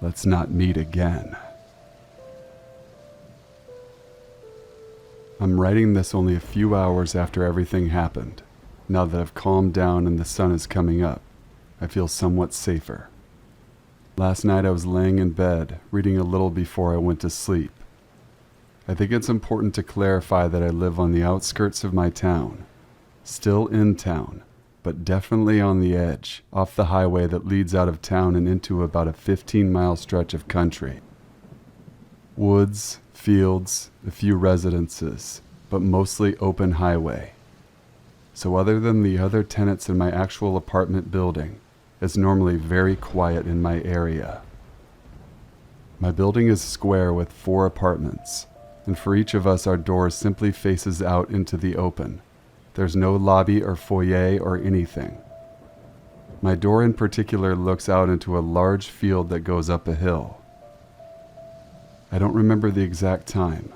Let's not meet again. I'm writing this only a few hours after everything happened. Now that I've calmed down and the sun is coming up, I feel somewhat safer. Last night I was laying in bed, reading a little before I went to sleep. I think it's important to clarify that I live on the outskirts of my town. Still in town, but definitely on the edge, off the highway that leads out of town and into about a 15-mile stretch of country. Woods, fields, a few residences, but mostly open highway. So other than the other tenants in my actual apartment building, it's normally very quiet in my area. My building is square with 4 apartments, and for each of us our door simply faces out into the open. There's no lobby or foyer or anything. My door in particular looks out into a large field that goes up a hill. I don't remember the exact time,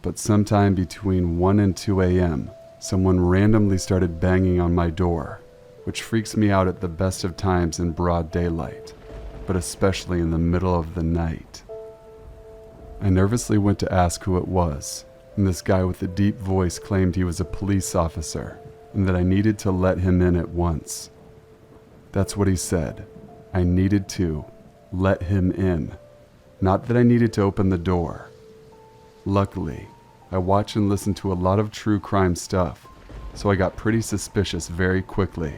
but sometime between 1 and 2 a.m., someone randomly started banging on my door. which freaks me out at the best of times in broad daylight, but especially in the middle of the night. I nervously went to ask who it was, and this guy with the deep voice claimed he was a police officer and that I needed to let him in at once. That's what he said. I needed to let him in, not that I needed to open the door. Luckily, I watch and listen to a lot of true crime stuff, so I got pretty suspicious very quickly.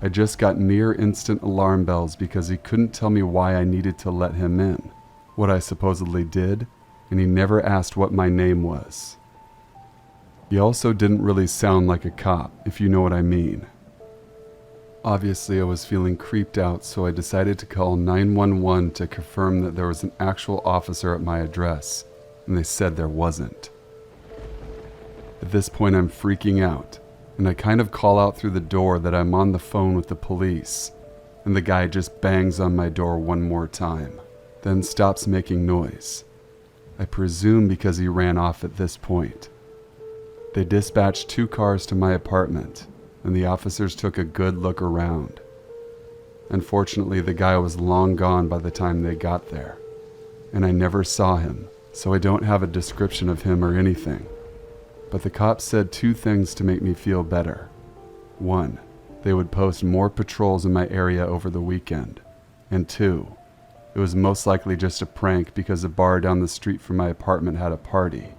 I just got near instant alarm bells because he couldn't tell me why I needed to let him in, what I supposedly did, and he never asked what my name was. He also didn't really sound like a cop, if you know what I mean. Obviously, I was feeling creeped out, so I decided to call 911 to confirm that there was an actual officer at my address, and they said there wasn't. At this point, I'm freaking out, and I kind of call out through the door that I'm on the phone with the police, and the guy just bangs on my door one more time, then stops making noise. I presume because he ran off at this point. They dispatched 2 cars to my apartment, and the officers took a good look around. Unfortunately, the guy was long gone by the time they got there, and I never saw him, so I don't have a description of him or anything. But the cops said 2 things to make me feel better. 1, they would post more patrols in my area over the weekend, and 2, it was most likely just a prank because a bar down the street from my apartment had a party,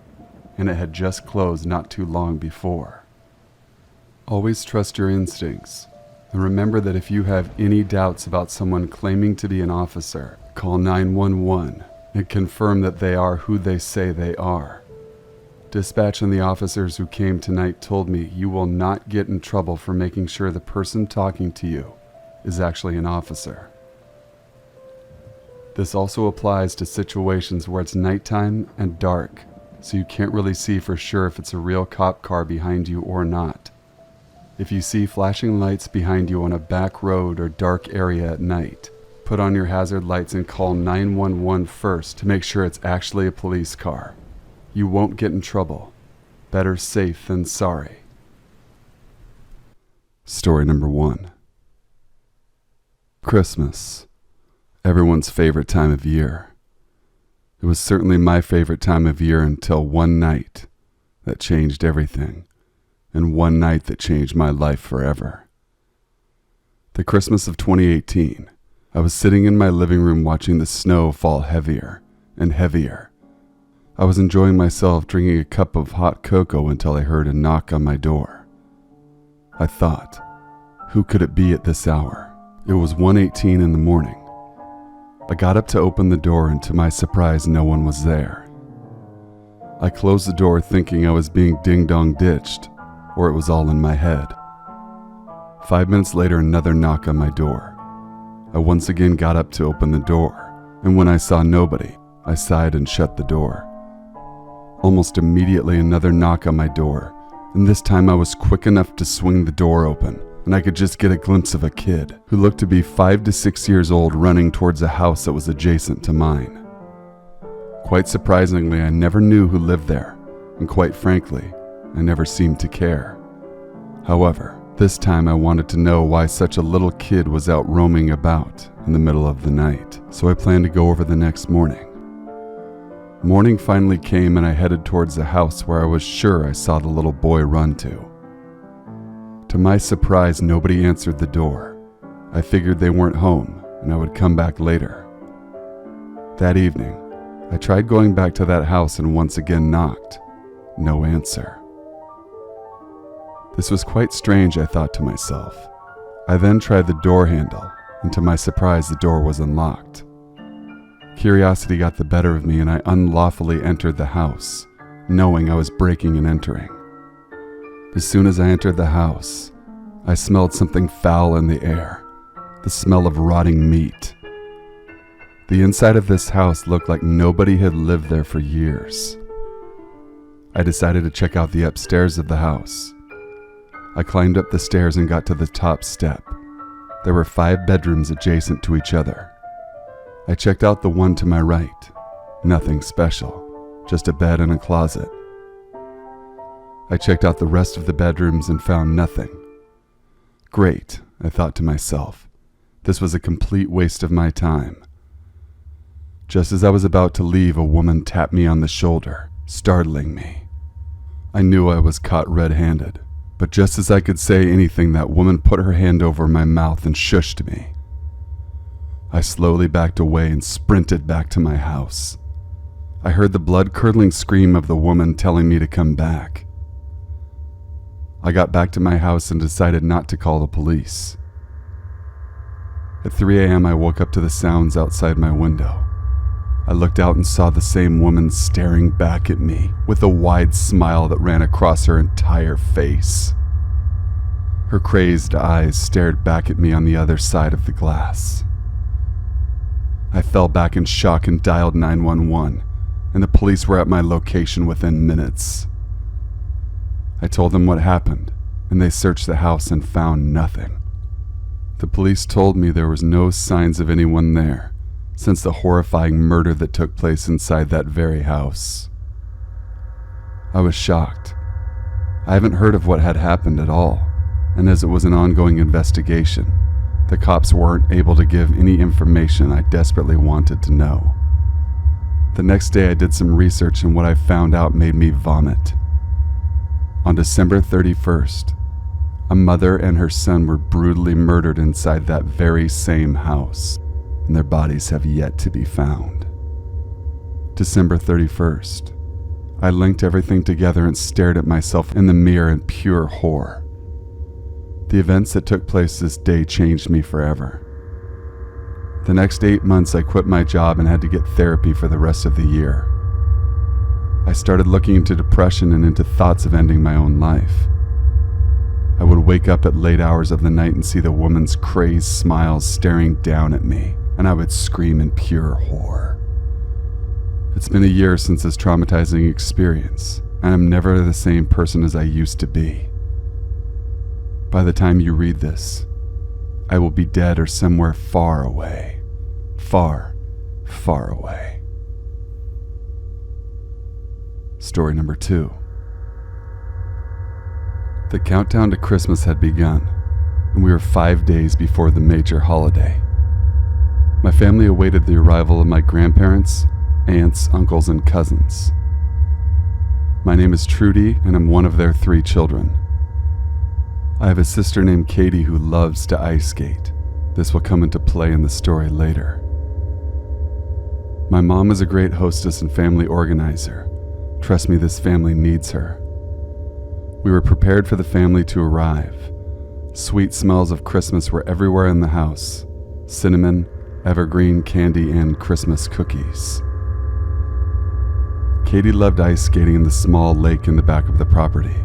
and it had just closed not too long before. Always trust your instincts, and remember that if you have any doubts about someone claiming to be an officer, call 911 and confirm that they are who they say they are. Dispatch and the officers who came tonight told me you will not get in trouble for making sure the person talking to you is actually an officer. This also applies to situations where it's nighttime and dark, so you can't really see for sure if it's a real cop car behind you or not. If you see flashing lights behind you on a back road or dark area at night, put on your hazard lights and call 911 first to make sure it's actually a police car. You won't get in trouble. Better safe than sorry. Story number 1. Christmas. Everyone's favorite time of year. It was certainly my favorite time of year until one night that changed everything, and one night that changed my life forever. The Christmas of 2018, I was sitting in my living room watching the snow fall heavier and heavier. I was enjoying myself drinking a cup of hot cocoa until I heard a knock on my door. I thought, who could it be at this hour? It was 1:18 in the morning. I got up to open the door, and to my surprise, no one was there. I closed the door thinking I was being ding-dong ditched, or it was all in my head. 5 minutes later, another knock on my door. I once again got up to open the door, and when I saw nobody, I sighed and shut the door. Almost immediately, another knock on my door, and this time I was quick enough to swing the door open, and I could just get a glimpse of a kid who looked to be 5 to 6 years old running towards a house that was adjacent to mine. Quite surprisingly, I never knew who lived there, and quite frankly, I never seemed to care. However, this time I wanted to know why such a little kid was out roaming about in the middle of the night, so I planned to go over the next morning. Morning finally came, and I headed towards the house where I was sure I saw the little boy run to. To my surprise, nobody answered the door. I figured they weren't home, and I would come back later. That evening, I tried going back to that house and once again knocked. No answer. This was quite strange, I thought to myself. I then tried the door handle, and to my surprise, the door was unlocked. Curiosity got the better of me, and I unlawfully entered the house, knowing I was breaking and entering. As soon as I entered the house, I smelled something foul in the air, the smell of rotting meat. The inside of this house looked like nobody had lived there for years. I decided to check out the upstairs of the house. I climbed up the stairs and got to the top step. There were 5 bedrooms adjacent to each other. I checked out the one to my right. Nothing special, just a bed and a closet. I checked out the rest of the bedrooms and found nothing. Great, I thought to myself. This was a complete waste of my time. Just as I was about to leave, a woman tapped me on the shoulder, startling me. I knew I was caught red-handed, but just as I could say anything, that woman put her hand over my mouth and shushed me. I slowly backed away and sprinted back to my house. I heard the blood-curdling scream of the woman telling me to come back. I got back to my house and decided not to call the police. At 3 a.m., I woke up to the sounds outside my window. I looked out and saw the same woman staring back at me with a wide smile that ran across her entire face. Her crazed eyes stared back at me on the other side of the glass. I fell back in shock and dialed 911, and the police were at my location within minutes. I told them what happened, and they searched the house and found nothing. The police told me there was no signs of anyone there since the horrifying murder that took place inside that very house. I was shocked. I haven't heard of what had happened at all, and as it was an ongoing investigation, the cops weren't able to give any information I desperately wanted to know. The next day I did some research, and what I found out made me vomit. On December 31st, a mother and her son were brutally murdered inside that very same house, and their bodies have yet to be found. December 31st, I linked everything together and stared at myself in the mirror in pure horror. The events that took place this day changed me forever. The next 8 months I quit my job and had to get therapy for the rest of the year. I started looking into depression and into thoughts of ending my own life. I would wake up at late hours of the night and see the woman's crazed smiles staring down at me, and I would scream in pure horror. It's been a year since this traumatizing experience, and I'm never the same person as I used to be. By the time you read this, I will be dead or somewhere far away. Far, far away. Story number 2. The countdown to Christmas had begun, and we were 5 days before the major holiday. My family awaited the arrival of my grandparents, aunts, uncles, and cousins. My name is Trudy, and I'm one of their 3 children. I have a sister named Katie who loves to ice skate. This will come into play in the story later. My mom is a great hostess and family organizer. Trust me, this family needs her. We were prepared for the family to arrive. Sweet smells of Christmas were everywhere in the house. Cinnamon, evergreen candy, and Christmas cookies. Katie loved ice skating in the small lake in the back of the property.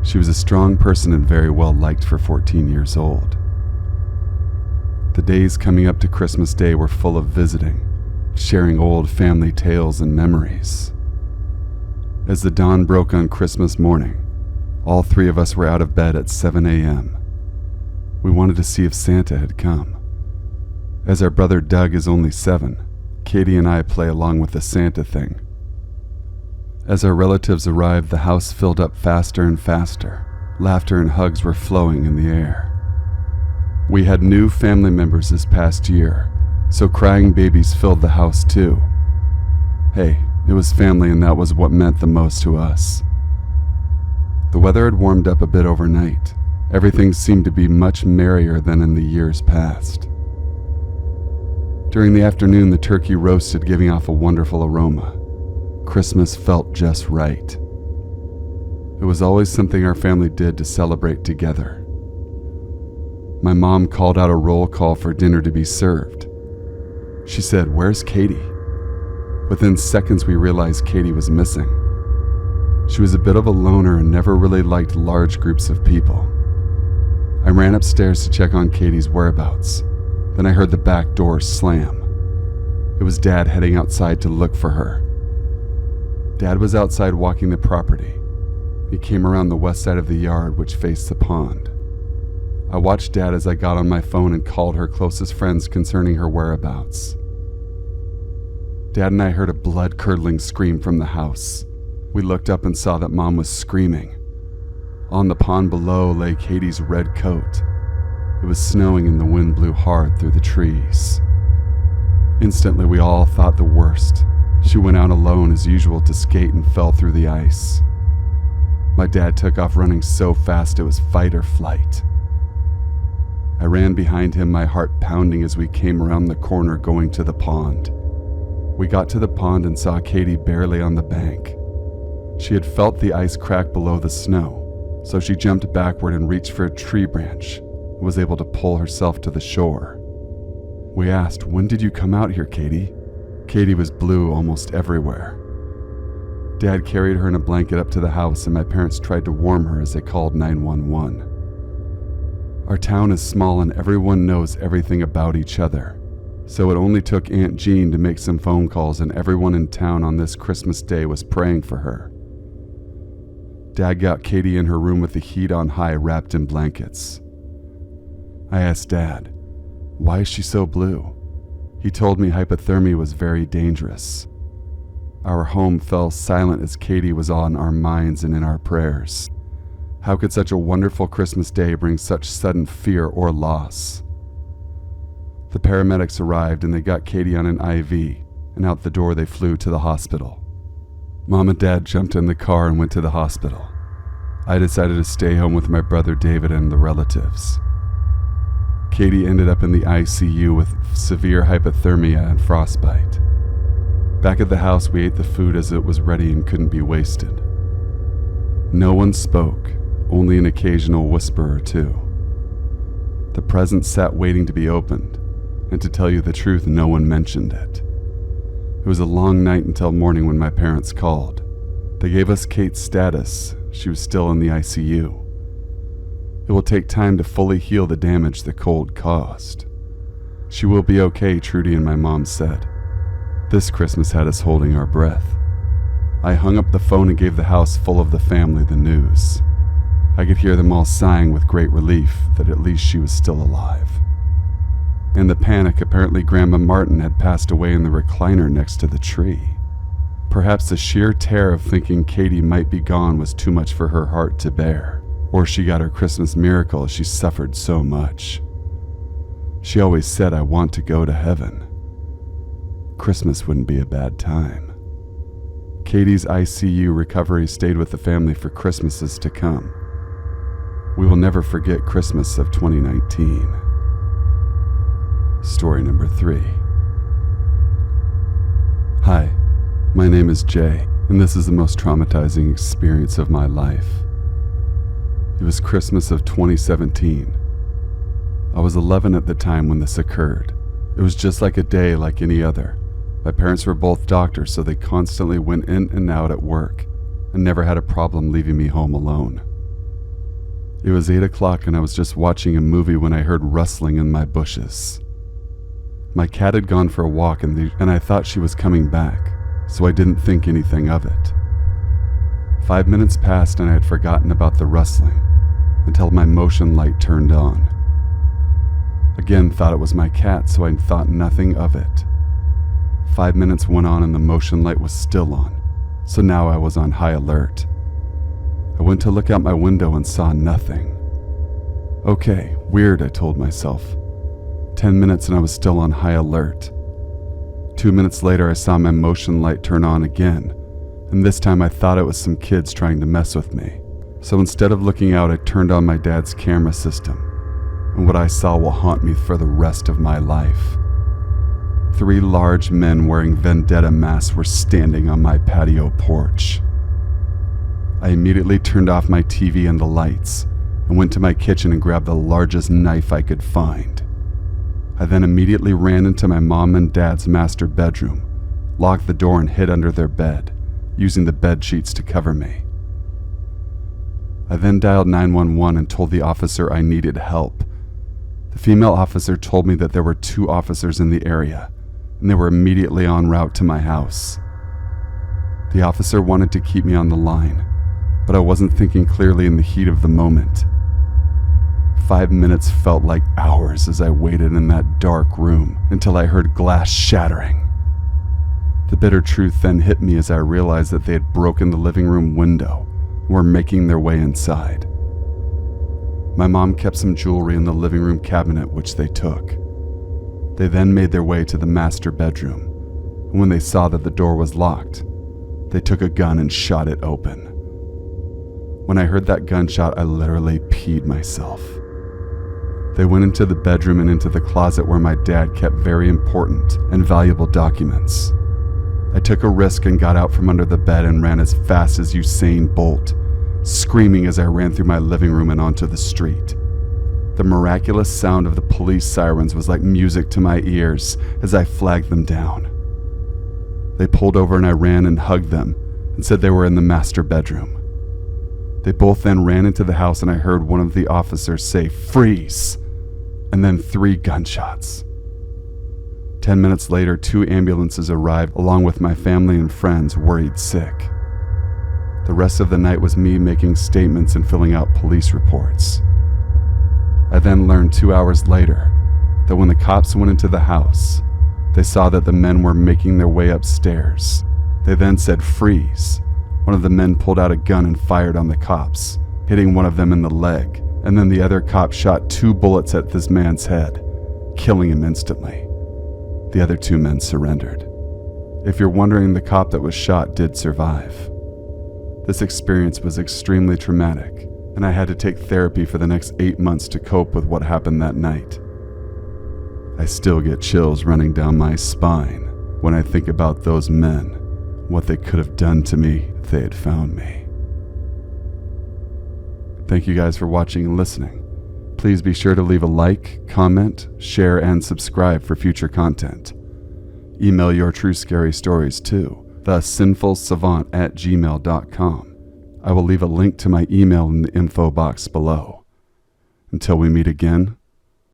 She was a strong person and very well liked for 14 years old. The days coming up to Christmas Day were full of visiting, sharing old family tales and memories. As the dawn broke on Christmas morning, all 3 of us were out of bed at 7 a.m. We wanted to see if Santa had come. As our brother Doug is only 7, Katie and I play along with the Santa thing. As our relatives arrived, the house filled up faster and faster. Laughter and hugs were flowing in the air. We had new family members this past year, so crying babies filled the house too. Hey, it was family, and that was what meant the most to us. The weather had warmed up a bit overnight. Everything seemed to be much merrier than in the years past. During the afternoon, the turkey roasted, giving off a wonderful aroma. Christmas felt just right. It was always something our family did to celebrate together. My mom called out a roll call for dinner to be served. She said, "Where's Katie?" Within seconds, we realized Katie was missing. She was a bit of a loner and never really liked large groups of people. I ran upstairs to check on Katie's whereabouts. Then I heard the back door slam. It was Dad heading outside to look for her. Dad was outside walking the property. He came around the west side of the yard, which faced the pond. I watched Dad as I got on my phone and called her closest friends concerning her whereabouts. Dad and I heard a blood-curdling scream from the house. We looked up and saw that Mom was screaming. On the pond below lay Katie's red coat. It was snowing and the wind blew hard through the trees. Instantly, we all thought the worst. She went out alone as usual to skate and fell through the ice. My dad took off running so fast it was fight or flight. I ran behind him, my heart pounding as we came around the corner going to the pond. We got to the pond and saw Katie barely on the bank. She had felt the ice crack below the snow, so she jumped backward and reached for a tree branch and was able to pull herself to the shore. We asked, "When did you come out here, Katie?" Katie was blue almost everywhere. Dad carried her in a blanket up to the house and my parents tried to warm her as they called 911. Our town is small and everyone knows everything about each other, so it only took Aunt Jean to make some phone calls and everyone in town on this Christmas day was praying for her. Dad got Katie in her room with the heat on high, wrapped in blankets. I asked Dad, "Why is she so blue?" He told me hypothermia was very dangerous. Our home fell silent as Katie was on our minds and in our prayers. How could such a wonderful Christmas day bring such sudden fear or loss? The paramedics arrived and they got Katie on an IV, and out the door they flew to the hospital. Mom and Dad jumped in the car and went to the hospital. I decided to stay home with my brother David and the relatives. Katie ended up in the ICU with severe hypothermia and frostbite. Back at the house, we ate the food as it was ready and couldn't be wasted. No one spoke, only an occasional whisper or two. The presents sat waiting to be opened, and to tell you the truth, no one mentioned it. It was a long night until morning when my parents called. They gave us Kate's status. She was still in the ICU. It will take time to fully heal the damage the cold caused. She will be okay, Trudy and my mom said. This Christmas had us holding our breath. I hung up the phone and gave the house full of the family the news. I could hear them all sighing with great relief that at least she was still alive. In the panic, apparently Grandma Martin had passed away in the recliner next to the tree. Perhaps the sheer terror of thinking Katie might be gone was too much for her heart to bear, or she got her Christmas miracle as she suffered so much. She always said, "I want to go to heaven." Christmas wouldn't be a bad time. Katie's ICU recovery stayed with the family for Christmases to come. We will never forget Christmas of 2019. Story number 3. Hi, my name is Jay, and this is the most traumatizing experience of my life. It was Christmas of 2017. I was 11 at the time when this occurred. It was just like a day like any other. My parents were both doctors, so they constantly went in and out at work and never had a problem leaving me home alone. It was 8 o'clock and I was just watching a movie when I heard rustling in my bushes. My cat had gone for a walk and I thought she was coming back, so I didn't think anything of it. 5 minutes passed and I had forgotten about the rustling until my motion light turned on. Again, thought it was my cat, so I thought nothing of it. 5 minutes went on and the motion light was still on, so now I was on high alert. I went to look out my window and saw nothing. Okay, weird, I told myself. 10 minutes and I was still on high alert. 2 minutes later, I saw my motion light turn on again, and this time I thought it was some kids trying to mess with me. So instead of looking out, I turned on my dad's camera system, and what I saw will haunt me for the rest of my life. 3 large men wearing vendetta masks were standing on my patio porch. I immediately turned off my TV and the lights and went to my kitchen and grabbed the largest knife I could find. I then immediately ran into my mom and dad's master bedroom, locked the door and hid under their bed, using the bed sheets to cover me. I then dialed 911 and told the officer I needed help. The female officer told me that there were 2 officers in the area, and they were immediately en route to my house. The officer wanted to keep me on the line, but I wasn't thinking clearly in the heat of the moment. 5 minutes felt like hours as I waited in that dark room until I heard glass shattering. The bitter truth then hit me as I realized that they had broken the living room window and were making their way inside. My mom kept some jewelry in the living room cabinet, which they took. They then made their way to the master bedroom, and when they saw that the door was locked, they took a gun and shot it open. When I heard that gunshot, I literally peed myself. They went into the bedroom and into the closet where my dad kept very important and valuable documents. I took a risk and got out from under the bed and ran as fast as Usain Bolt, screaming as I ran through my living room and onto the street. The miraculous sound of the police sirens was like music to my ears as I flagged them down. They pulled over and I ran and hugged them and said they were in the master bedroom. They both then ran into the house and I heard one of the officers say, "Freeze!" and then 3 gunshots. 10 minutes later, 2 ambulances arrived along with my family and friends worried sick. The rest of the night was me making statements and filling out police reports. I then learned 2 hours later that when the cops went into the house, they saw that the men were making their way upstairs. They then said, "Freeze." One of the men pulled out a gun and fired on the cops, hitting one of them in the leg, and then the other cop shot 2 bullets at this man's head, killing him instantly. The other 2 men surrendered. If you're wondering, the cop that was shot did survive. This experience was extremely traumatic, and I had to take therapy for the next 8 months to cope with what happened that night. I still get chills running down my spine when I think about those men, what they could have done to me if they had found me. Thank you guys for watching and listening. Please be sure to leave a like, comment, share, and subscribe for future content. Email your true scary stories to thesinfulsavant@gmail.com. I will leave a link to my email in the info box below. Until we meet again,